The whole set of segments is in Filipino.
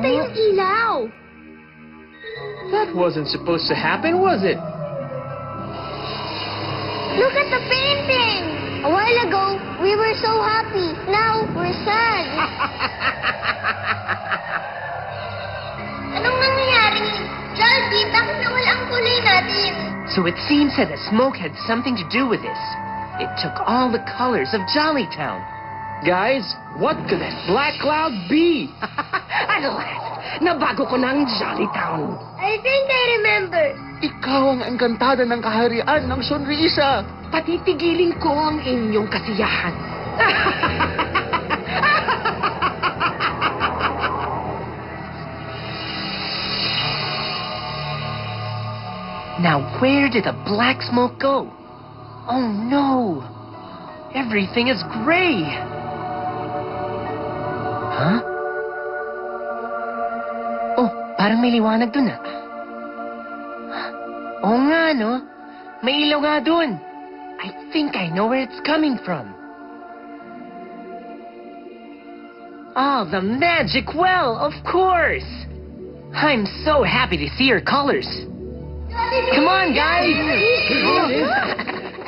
Namatay yung ilaw. That wasn't supposed to happen, was it? Look at the painting. A while ago, we were so happy. Now, we're sad. Anong nangyayari? Jaldi, bakit nawala ang kulay natin? So it seems that the smoke had something to do with this. It took all the colors of Jollytown. Guys, what could that black cloud be? At last, nabago ko ng Jollytown. I think I remember. Ikaw ang engkantada ng kaharian ng Sonrisa. Patitigilin ko ang inyong kasiyahan. Now, where did the black smoke go? Oh, no. Everything is gray. Huh? Oh, parang may liwanag dun ah. Oo nga, no? May ilaw nga dun. I think I know where it's coming from. Oh, the magic well, of course. I'm so happy to see your colors. Come on, guys.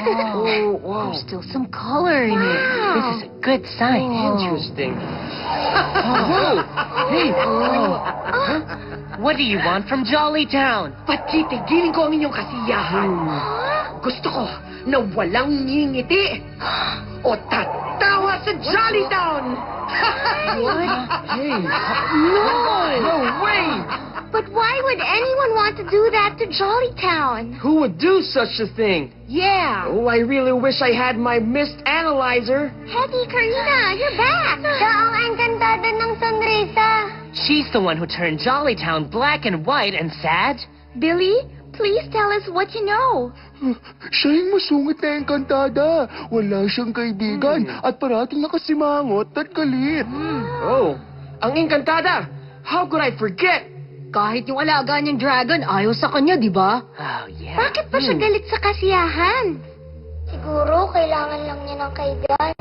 Oh, wow. There's still some color in it. This is a good sign. Interesting. Hey. What do you want from Jollytown? Patitigilin ko ang inyong kasiyahan. Gusto ko na walang ngingiti o tatawa sa Jollytown. What? Hey, No way! But why would anyone want to do that to Jollytown? who would do such a thing? Yeah. Oh, I really wish I had my mist analyzer. Hetty, Karina, you're back. Siya ang engkantada ng Sonrisa. She's the one who turned Jollytown black and white and sad. Billy, please tell us what you know. Siya yung masungit na engkantada. Wala siyang kaibigan at parating nakasimangot at galit. Oh, ang engkantada. How could I forget? Kahit yung alaga niyang dragon, ayaw sa kanya, di ba? Oh, yeah. Bakit ba siya galit sa kasiyahan? Siguro, kailangan lang niya ng kaibigan.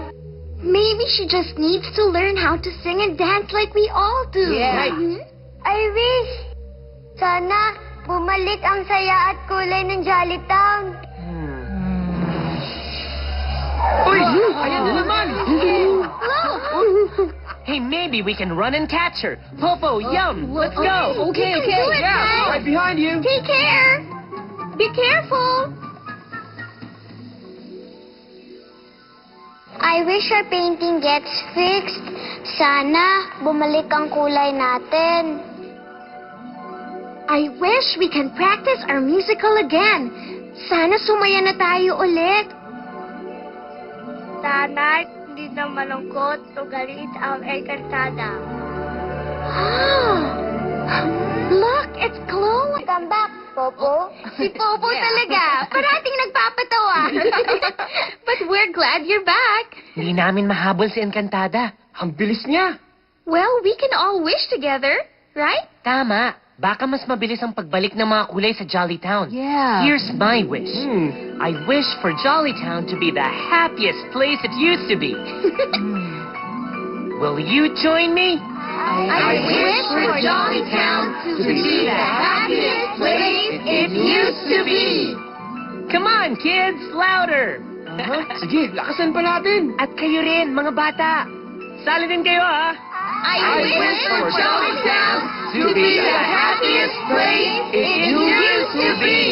Maybe she just needs to learn how to sing and dance like we all do. Yeah. Mhm. I wish. Sana, bumalik ang saya at kulay ng Jollytown. Uy, ayan na naman. Hey, maybe we can run and catch her. Popo, Yum, let's go. Okay. Do it, Yeah, Ty. right behind you. Take care. Be careful. I wish our painting gets fixed. Sana bumalik ang kulay natin. I wish we can practice our musical again. Sana sumaya na tayo ulit. Sana hindi na malungkot o galit ang engkantada. Look, it's glowing. Come back, Popo. Si Popo talaga. Parating nagpapatawa. But we're glad you're back. Hindi namin mahabol si Encantada. Ang bilis niya. Well, we can all wish together, right? Tama. Baka mas mabilis ang pagbalik ng mga kulay sa Jollytown. Yeah. Here's my wish. I wish for Jollytown to be the happiest place it used to be. Will you join me? I wish for Jollytown to be the happiest place it used to be. Come on, kids! Louder! Sige, lakasan pa natin. At kayo rin, mga bata. Sali din kayo, ha? I wish for Jollytown to be the happiest place it used to be.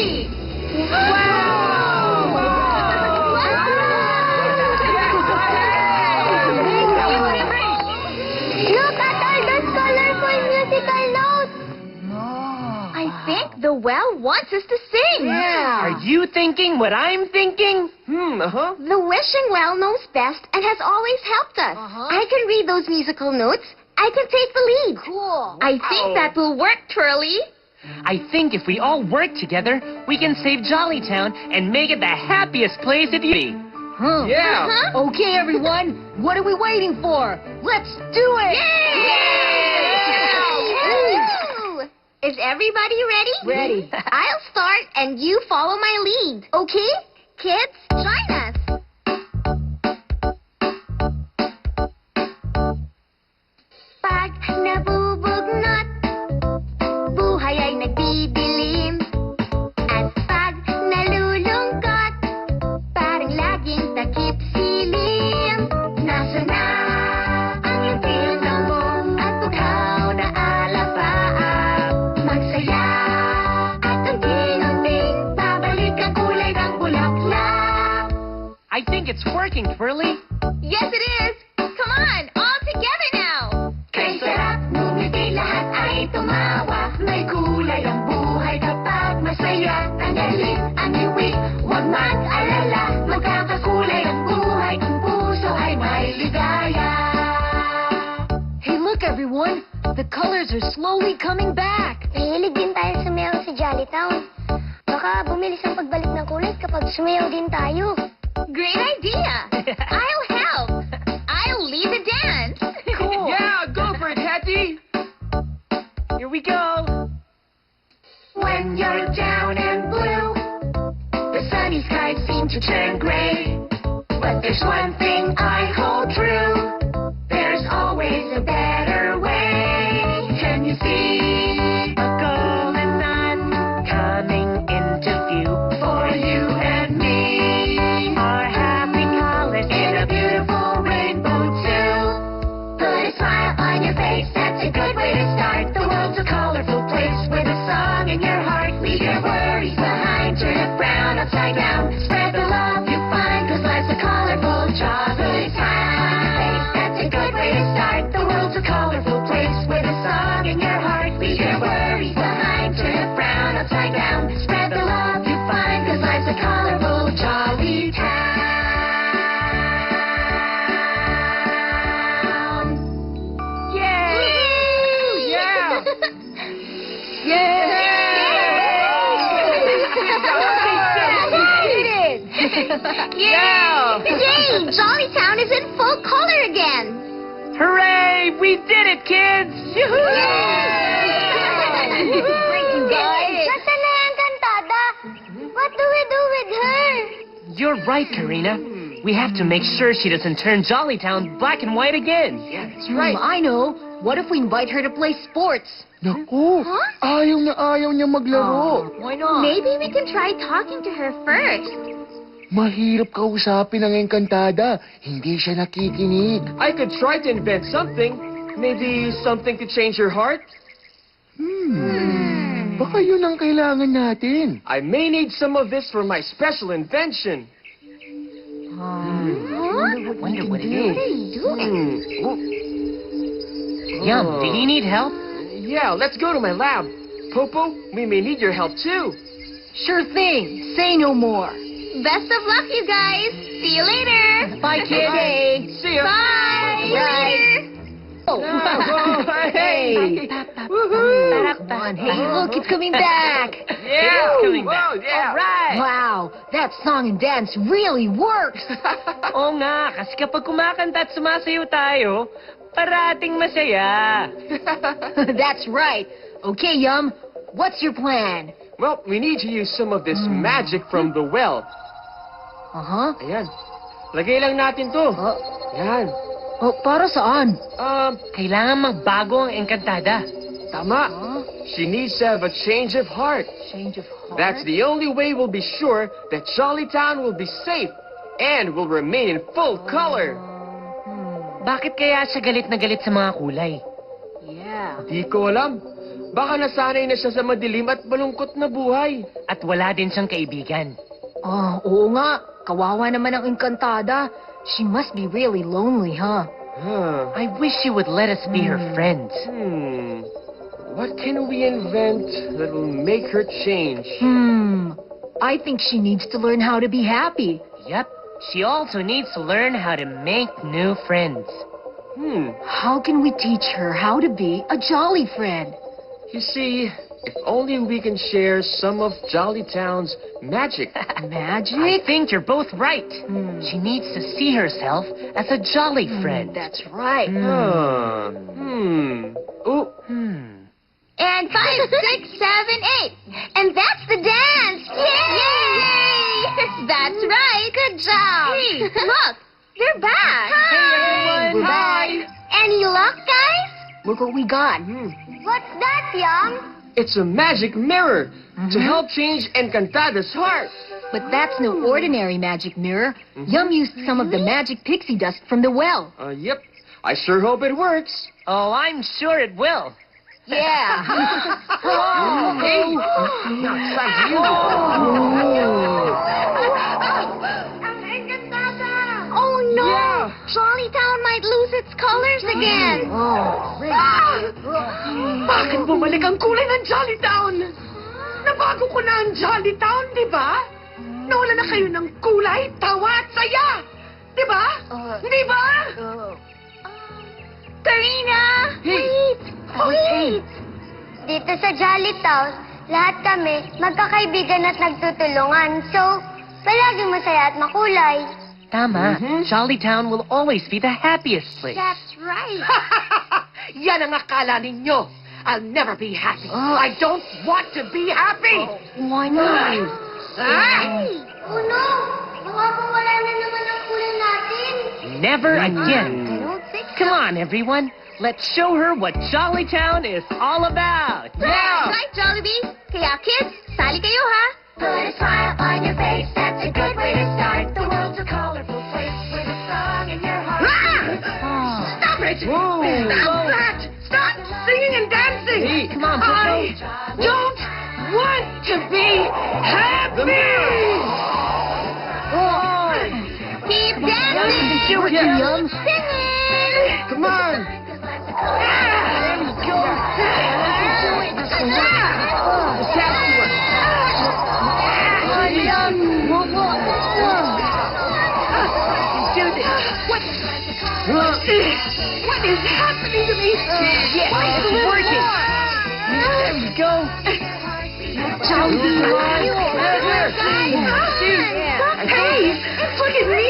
Look at all those colorful musical notes. I think the well wants us to sing. Are you thinking what I'm thinking? The wishing well knows best and has always helped us. I can read those musical notes. I can take the lead. Cool. I think that will work, Twirly. I think if we all work together, we can save Jollytown and make it the happiest place it used to be. Yeah. Okay, everyone. What are we waiting for? Let's do it! Yay! Is everybody ready? Ready. I'll start and you follow my lead. Okay? Kids, join us. Pag nabubugnot I think it's working, Twirly. Yes, it is. Come on, all together now. Kay sarap, ngumiti lahat ay tumawa. May kulay ang buhay kapag masaya. Tanggalin ang iwi, huwag mag-alala. Magkakakulay ang buhay kung puso ay may ligaya. Hey, look, everyone. The colors are slowly coming back. Mahilig din tayo sumayaw sa Jollytown. Baka bumilis ang pagbalik ng kulay kapag sumayaw din tayo. Great idea! I'll help! I'll lead the dance! Cool. Yeah, go for it, Hattie! Here we go. When you're down and blue, the sunny skies seem to turn gray. But there's one thing I hold true. There's always a better way. Can you see A golden sun coming into view. for you and me? Our happy colors In a beautiful rainbow too. Put a smile on your face, that's a good way to start. The world's a colorful place with a song in your heart. Leave your worries behind, turn it brown upside down. Spread the love you find, 'cause life's a colorful job. Put a smile on your face, that's a good way to start. The world's a colorful place with a song in your heart. Leave your worries behind, turn it brown upside down. Spread the love you find, 'cause life's a colorful, jolly town. Yay! Yeah! Yay! Yay! Jollytown is in full color again. Hooray! We did it, kids! Yoo-hoo! Nasaan na ang kantada? What do we do with her? You're right, Karina. We have to make sure she doesn't turn Jollytown black and white again. Yeah, that's right. I know. What if we invite her to play sports? Naku, ayaw niya maglaro. Why not? Maybe we can try talking to her first. Mahirap kausapin ang Encantada. Hindi siya nakikinig. I could try to invent something. Maybe something to change her heart? Baka yun ang kailangan natin. I may need some of this for my special invention. Wonder what it is. Oh, Yum, do you need help? yeah, let's go to my lab. Popo, we may need your help too. Sure thing. Say no more. Best of luck, you guys. See you later. Bye, kids. See ya. Bye. Bye. Oh, hey! Come on. Hey, look, it's coming back. Yeah! It's coming back. Whoa, yeah! Alright! Wow, that song and dance really works. Oo nga, kasi kapag kumakanta at sumasayo tayo, parating masaya. That's right. Okay, Yum, what's your plan? Well, we need to use some of this magic from the well. Uh-huh. Ayan. Lagay lang natin to. Yan. Oh, para saan? Kailangan magbago ang Encantada. Tama. She needs to have a change of heart. Change of heart? That's the only way we'll be sure that Jollytown will be safe and will remain in full color. Bakit kaya siya galit na galit sa mga kulay? Yeah. Di ko alam. Baka nasanay na siya sa madilim at malungkot na buhay. At wala din siyang kaibigan. Oh, oo nga. Kawawa naman ang Encantada. She must be really lonely, huh? I wish she would let us be her friends. What can we invent that will make her change? I think she needs to learn how to be happy. Yep, she also needs to learn how to make new friends. How can we teach her how to be a jolly friend? You see, if only we can share some of Jollytown's magic. Magic? I think you're both right. She needs to see herself as a jolly friend. That's right. Oh, And 5, 6, 7, 8. And that's the dance. Yay! That's right. Good job. Hey, look. They're back. Hi. everyone. We're back. Any luck, guys? Look what we got. What's that, Young? it's a magic mirror to help change Encantada's heart. But that's no ordinary magic mirror. Yum used some of the magic pixie dust from the well. Yep. I sure hope it works. Oh, I'm sure it will. Yeah. Hey! Not like you. Ang Encantada colors again. Bakit bumalik ang kulay ng Jolly Town? Nabago ko na ang Jolly Town, di ba? Nawala na kayo ng kulay, tawa at saya. Di ba? Di ba? Karina! Wait! Wait! Dito sa Jolly Town, lahat kami magkakaibigan at nagtutulungan. So, palaging masaya at makulay. Tama. Jolly Town will always be the happiest place. That's right. Yan ang akala ninyo. I'll never be happy. I don't want to be happy. Why not? Ay! Oh no! Baka wala na naman ang kulay natin. Never I again. don't think so. Come on, everyone. Let's show her what Jolly Town is all about. Right, Jollibee? Kaya kids, sali kayo ha? Put a smile on your face, that's a good way to start. The world's a colorful place with a song in your heart. Stop it! Whoa. Stop that! Stop singing and dancing! Hey, come on, I don't want to be happy! Keep dancing! Do it, Yeah. Yum. Singing! Come on! There we go. Do this. What is happening to me? Yes, it's working. There we go. Hey, look at me.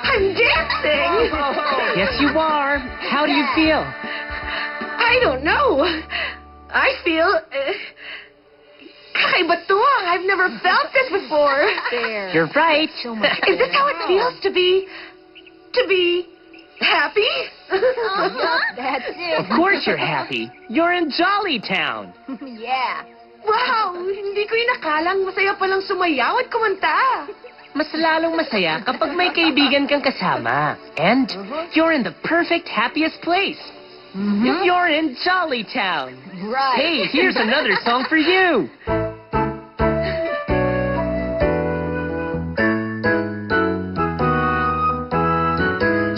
I'm dancing. Yes, you are. How do you feel? I don't know. I feel... kakaiba to. I've never felt this before. There. You're right. So much Is this how it feels to be happy? That's it. Of course you're happy. You're in Jolly Town. Yeah. Wow! Hindi ko inakalang masaya palang sumayaw at kumanta. Mas lalong masaya kapag may kaibigan kang kasama. And you're in the perfect, happiest place. You're in Jolly Town. Right. Hey, here's another song for you.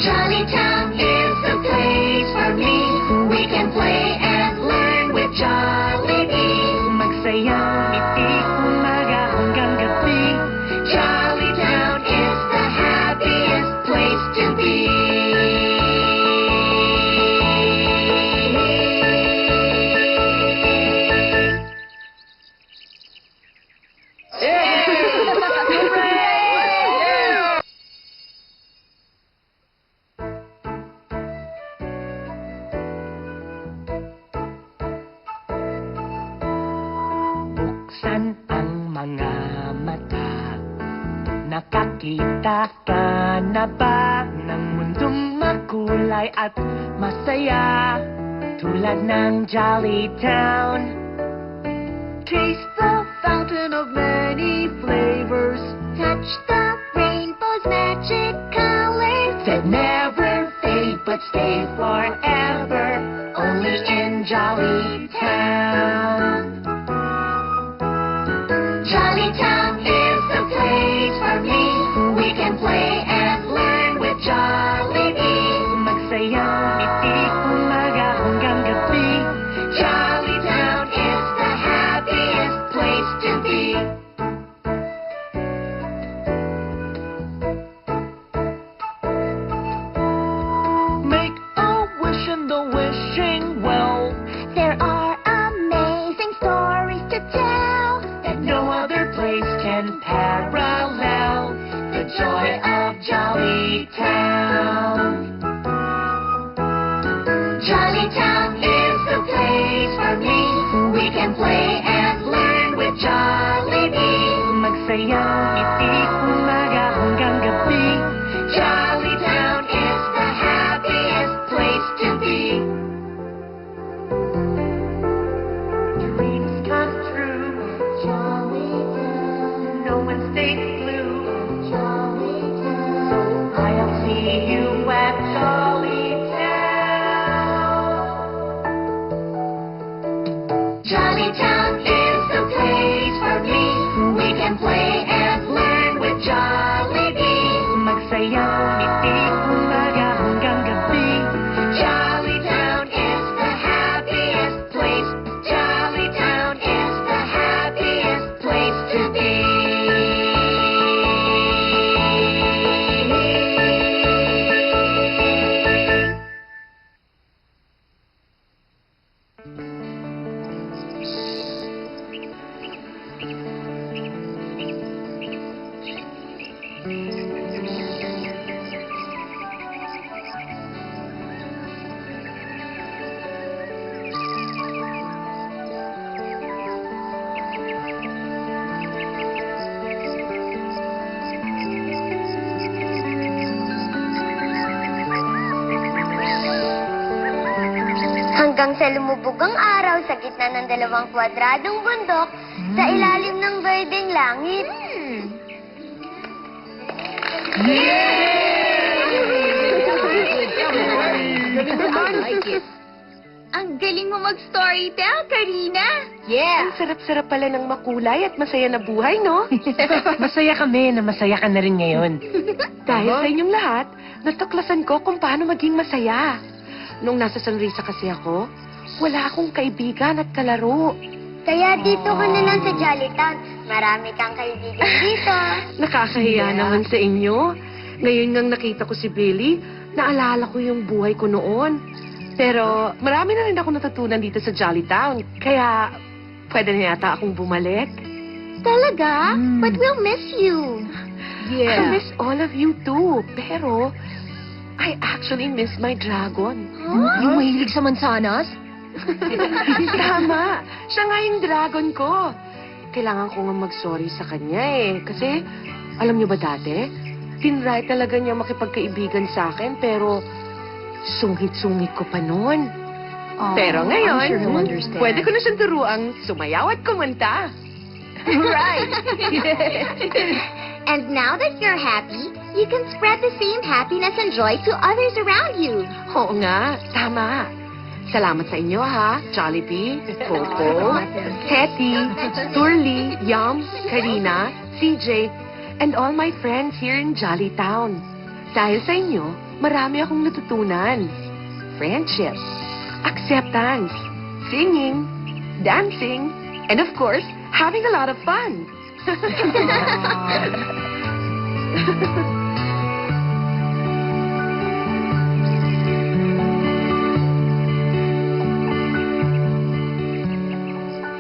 Jolly Town is the place for me. We can play and learn with Jollibee. Magsayang ngiti, umaga hanggang gabi. Jolly Town is the happiest place to be. Buksan ang mga mata. Nakakita ka na ba ng mundong makulay at masaya tulad ng Jolly Town? Taste the fountain of many flavors Touch the rainbow's magic colors. that never fade but stay forever, only in Jolly Town. Jolly Town is the place for me. We can play and learn with Jollibee. Magsayang ngiti, umaga hanggang gabi. Jolly Town is the happiest place to be. Make a wish in the wishing well There are amazing stories to tell. that no other place can parallel the joy of Jolly Town. Jolly Town is the place for me. We can play and learn with Jollibee. Magsayang ngiti, umaga hanggang gabi. Jolly Town is the happiest place to be. Dreams come true, Jolly Town, no one stays blue. Jolly So Town. I'll see you at Jolly Town. Jolly Town Hanggang sa lumubog ang araw sa gitna ng dalawang kwadradong bundok sa ilalim ng berdeng langit. Ang galing mo mag-storytell, Karina. Yeah. Ang sarap-sarap pala ng makulay at masaya na buhay, no? Masaya kami na masaya ka na rin ngayon. Dahil sa inyong lahat, natuklasan ko kung paano maging masaya. Nung nasa Sunrisa kasi ako, wala akong kaibigan at kalaro. Kaya dito ka na lang sa Jollytown. Marami kang kaibigan dito. Nakakahiya naman sa inyo. Ngayon ngang nakita ko si Billy, naalala ko yung buhay ko noon. Pero marami na rin ako natutunan dito sa Jollytown. Kaya pwede na yata akong bumalik. Talaga? But we'll miss you. I miss all of you too. Pero I actually miss my dragon. Yung mahilig sa mansanas? Tama. Siya nga yung dragon ko. Kailangan ko nga mag-sorry sa kanya eh. Kasi, alam niyo ba dati, tinry talaga niya makipagkaibigan sa akin, pero sungit-sungit ko pa noon. Pero I'm ngayon, sure he'll understand. pwede ko na siyang turuang sumayaw at kumanta. Right. And now that you're happy, you can spread the same happiness and joy to others around you. Oo nga, tama. Salamat sa inyo ha, Jollibee, Coco, Hetty, Turley, Yum, Karina, CJ, and all my friends here in Jollytown. Dahil sa inyo, marami akong natutunan. Friendship, acceptance, singing, dancing, and of course, having a lot of fun.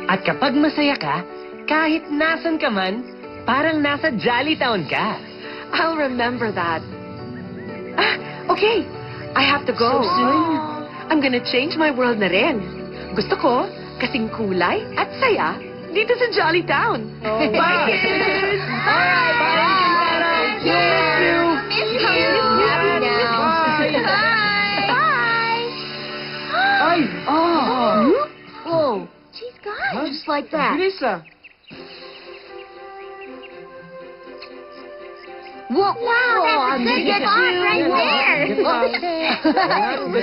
At kapag masaya ka, kahit nasan ka man, parang nasa Jollytown ka. I'll remember that. Okay. I have to go. So soon? I'm gonna change my world na rin. Gusto ko, kasing kulay at saya dito sa Jollytown. Bye! Alright, bye! Miss you! Miss you now. Bye! Ay! Whoa. She's gone. Just like that. Lisa. Whoa. Wow, that's a good spot right there.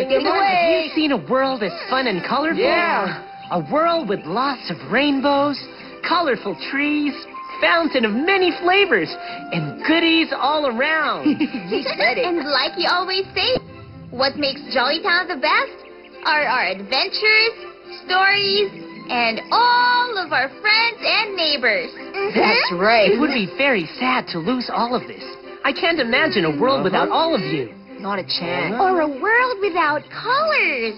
Give away. You've seen a world as fun and colorful? Yeah. A world with lots of rainbows, colorful trees, fountain of many flavors, and goodies all around. You said it. And like you always say, what makes Jollytown the best are our adventures, stories, and all of our friends and neighbors. That's right. It would be very sad to lose all of this. I can't imagine a world without all of you. Not a chance. Or a world without colors.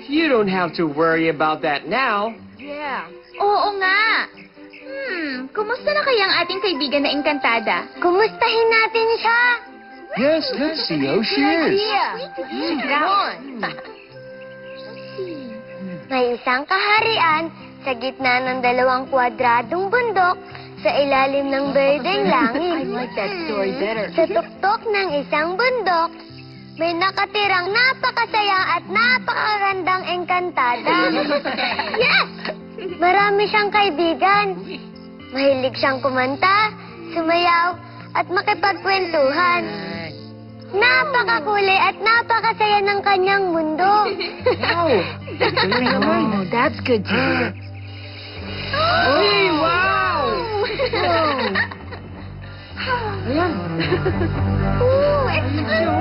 You don't have to worry about that now. Yeah. Oo nga. Kumusta na kaya ang ating kaibigan na Encantada? Kumustahin natin siya. Yes, let's see how she is. Come on. May isang kaharian sa gitna ng dalawang kwadradong bundok sa ilalim ng berdeng langit. I like that story better. Sa tuktok ng isang bundok, may nakatirang napakasaya at napakagandang engkantada. Yes! Marami siyang kaibigan. Mahilig siyang kumanta, sumayaw, at makipagkwentuhan. Napakakulay at napakasaya ng kanyang mundo. Oh, that's good to hear. Hey, wow! Ooh, it's her!